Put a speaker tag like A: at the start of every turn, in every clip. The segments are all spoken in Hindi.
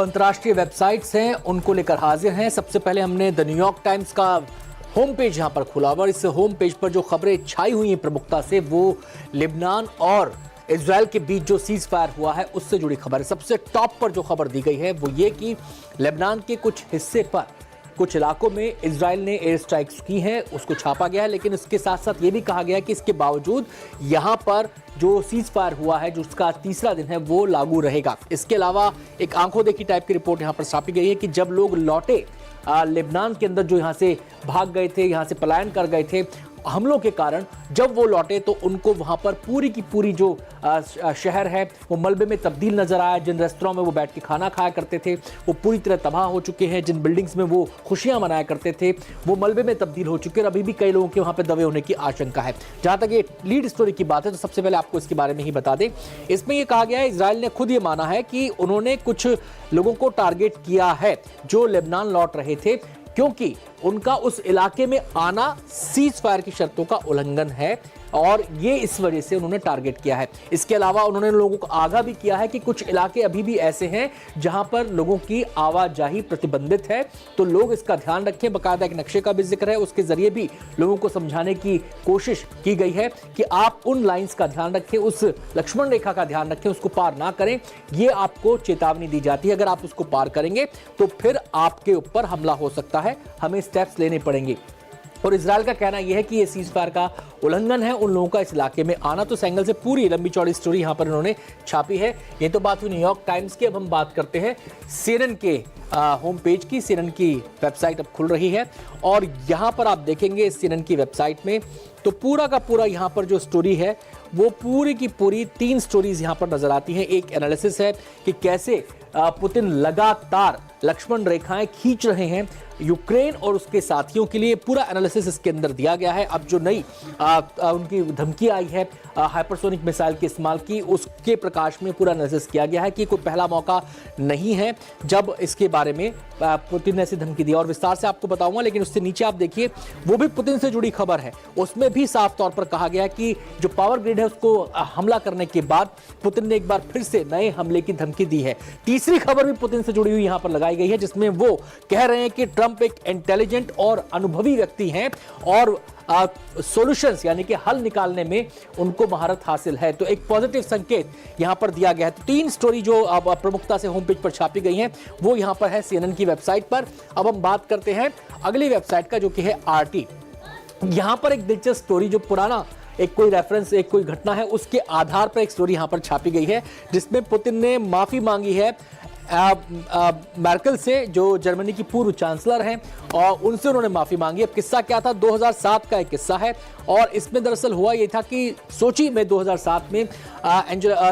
A: अंतर्राष्ट्रीय वेबसाइट्स हैं उनको लेकर हाजिर हैं। सबसे पहले हमने द न्यूयॉर्क टाइम्स का होम पेज यहां पर खुला हुआ। इस होम पेज पर जो खबरें छाई हुई हैं प्रमुखता से वो लेबनान और इजराइल के बीच जो सीज फायर हुआ है उससे जुड़ी खबर है। सबसे टॉप पर जो खबर दी गई है वो ये कि लेबनान के कुछ हिस्से पर कुछ इलाकों में इजराइल ने एयर स्ट्राइक्स की हैं, उसको छापा गया है। लेकिन इसके साथ साथ ये भी कहा गया है कि इसके बावजूद यहां पर जो सीज फायर हुआ है जो उसका तीसरा दिन है वो लागू रहेगा। इसके अलावा एक आंखों देखी टाइप की रिपोर्ट यहां पर छापी गई है कि जब लोग लौटे लेबनान के अंदर, जो यहां से भाग गए थे, यहां से पलायन कर गए थे हमलों के कारण, जब वो लौटे तो उनको वहां पर पूरी की पूरी जो शहर है वो मलबे में तब्दील नजर आया। जिन रेस्तरां में वो बैठ के खाना खाया करते थे वो पूरी तरह तबाह हो चुके हैं। जिन बिल्डिंग्स में वो खुशियां मनाया करते थे वो मलबे में तब्दील हो चुके हैं और अभी भी कई लोगों के वहां पर दबे होने की आशंका है। जहां तक ये लीड स्टोरी की बात है तो सबसे पहले आपको इसके बारे में ही बता दें। इसमें यह कहा गया है, इजराइल ने खुद ये माना है कि उन्होंने कुछ लोगों को टारगेट किया है जो लेबनान लौट रहे थे, क्योंकि उनका उस इलाके में आना सीज फायर की शर्तों का उल्लंघन है और ये इस वजह से उन्होंने टारगेट किया है। इसके अलावा उन्होंने लोगों को आगाह भी किया है कि कुछ इलाके अभी भी ऐसे हैं जहां पर लोगों की आवाजाही प्रतिबंधित है, तो लोग इसका ध्यान रखें। बाकायदा एक नक्शे का भी जिक्र है, उसके जरिए भी लोगों को समझाने की कोशिश की गई है कि आप उन लाइंस का ध्यान रखें, उस लक्ष्मण रेखा का ध्यान रखें, उसको पार ना करें। ये आपको चेतावनी दी जाती है, अगर आप उसको पार करेंगे तो फिर आपके ऊपर हमला हो सकता है, हमें स्टेप्स लेने पड़ेंगे। और इजराइल का कहना यह है कि यह सीज फायर का उल्लंघन है उन लोगों का इस इलाके में आना। तो सेंगल से पूरी लंबी चौड़ी स्टोरी यहां पर इन्होंने छापी है। ये तो बात हुई न्यूयॉर्क टाइम्स की। अब हम बात करते हैं CNN के होम पेज की। CNN की वेबसाइट अब खुल रही है और यहां पर आप देखेंगे CNN की वेबसाइट में तो पूरा का पूरा यहां पर जो स्टोरी है वो पूरी की पूरी 3 स्टोरीज यहां पर नजर आती हैं। एक एनालिसिस है कि कैसे पुतिन लगातार लक्ष्मण रेखाएं खींच रहे हैं यूक्रेन और उसके साथियों के लिए। पूरा एनालिसिस इसके अंदर दिया गया है। अब जो नई उनकी धमकी आई है हाइपरसोनिक मिसाइल के इस्तेमाल की, उसके प्रकाश में पूरा एनालिसिस किया गया है कि कोई पहला मौका नहीं है जब इसके बारे में पुतिन ने ऐसी धमकी दी। और विस्तार से आपको बताऊंगा, लेकिन उससे नीचे आप देखिए वो भी पुतिन से जुड़ी खबर है। उसमें भी साफ तौर पर कहा गया है कि जो पावर ग्रिड है उसको हमला करने के बाद पुतिन ने एक बार फिर से नए हमले की धमकी दी है। तीसरी खबर भी पुतिन से जुड़ी हुई यहां पर लगाई गई है, जिसमें वो कह रहे हैं कि ट्रंप एक इंटेलिजेंट और अनुभवी व्यक्ति हैं और सॉल्यूशंस यानी कि हल निकालने में उनको महारत हासिल है। तो एक पॉजिटिव संकेत यहां पर दिया गया है। 3 स्टोरी जो अब प्रमुखता से होम पेज पर छापी गई हैं वो यहां पर है CNN की वेबसाइट पर। अब हम बात करते हैं अगली वेबसाइट का, जो कि है RT। यहां पर एक दिलचस्प स्टोरी, जो पुराना एक कोई रेफरेंस, एक कोई घटना है, उसके आधार पर एक स्टोरी यहां पर छापी गई है, जिसमें पुतिन ने माफी मांगी है मर्केल से, जो जर्मनी की पूर्व चांसलर हैं, और उनसे उन्होंने माफी मांगी। अब किस्सा क्या था, 2007 का एक किस्सा है और इसमें दरअसल हुआ ये था कि सोची में 2007 में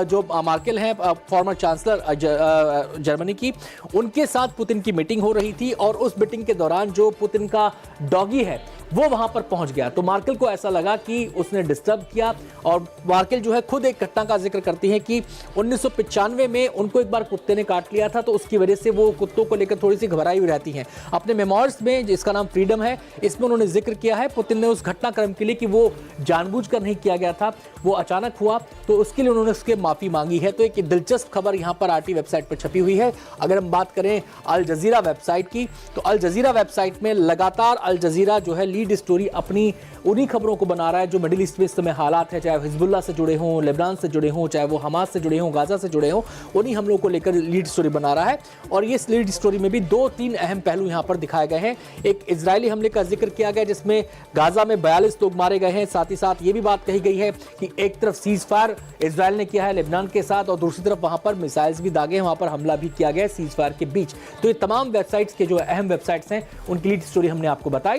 A: जो मर्केल हैं फॉर्मर चांसलर जर्मनी की, उनके साथ पुतिन की मीटिंग हो रही थी और उस मीटिंग के दौरान जो पुतिन का डॉगी है वो वहां पर पहुंच गया। तो मर्केल को ऐसा लगा कि उसने डिस्टर्ब किया और मर्केल जो है खुद एक घटना का जिक्र करती है कि 1995 में उनको एक बार कुत्ते ने काट लिया था, तो उसकी वजह से वो कुत्तों को लेकर थोड़ी सी घबराई हुई रहती हैं। अपने मेमोइर्स में, जिसका नाम फ्रीडम है, इसमें उन्होंने जिक्र किया है पुतिन ने उस घटनाक्रम के लिए कि वो जानबूझकर नहीं किया गया था, वो अचानक हुआ, तो उसके लिए उन्होंने उसके माफी मांगी है। तो एक दिलचस्प खबर यहां पर RT वेबसाइट पर छपी हुई है। अगर हम बात करें अल जजीरा वेबसाइट की, तो अल जजीरा वेबसाइट में लगातार अल जजीरा जो है लीड स्टोरी अपनी उन्हीं खबरों को बना रहा है जो मिडिल ईस्ट में इस समय हालात है, चाहे हिजबुल्लाह से जुड़े हों, लेबनान से जुड़े हों, चाहे वो हमास से जुड़े हों, गाजा से जुड़े हों, उन्हीं हमलों को लेकर लीड स्टोरी बना रहा है। और ये लीड स्टोरी में भी 2-3 अहम पहलू यहां पर दिखाए गए हैं। एक इजरायली हमले का जिक्र किया गया जिसमें गाजा में 42 लोग मारे गए हैं। साथ ही साथ ये भी बात कही गई है कि एक तरफ सीज फायर इजरायल ने किया है लेबनान के साथ और दूसरी तरफ वहां पर मिसाइल्स भी दागे हैं, वहां पर हमला भी किया गया है सीज फायर के बीच। तो ये तमाम वेबसाइट्स के जो अहम वेबसाइट्स हैं उनकी लीड स्टोरी हमने आपको बताई।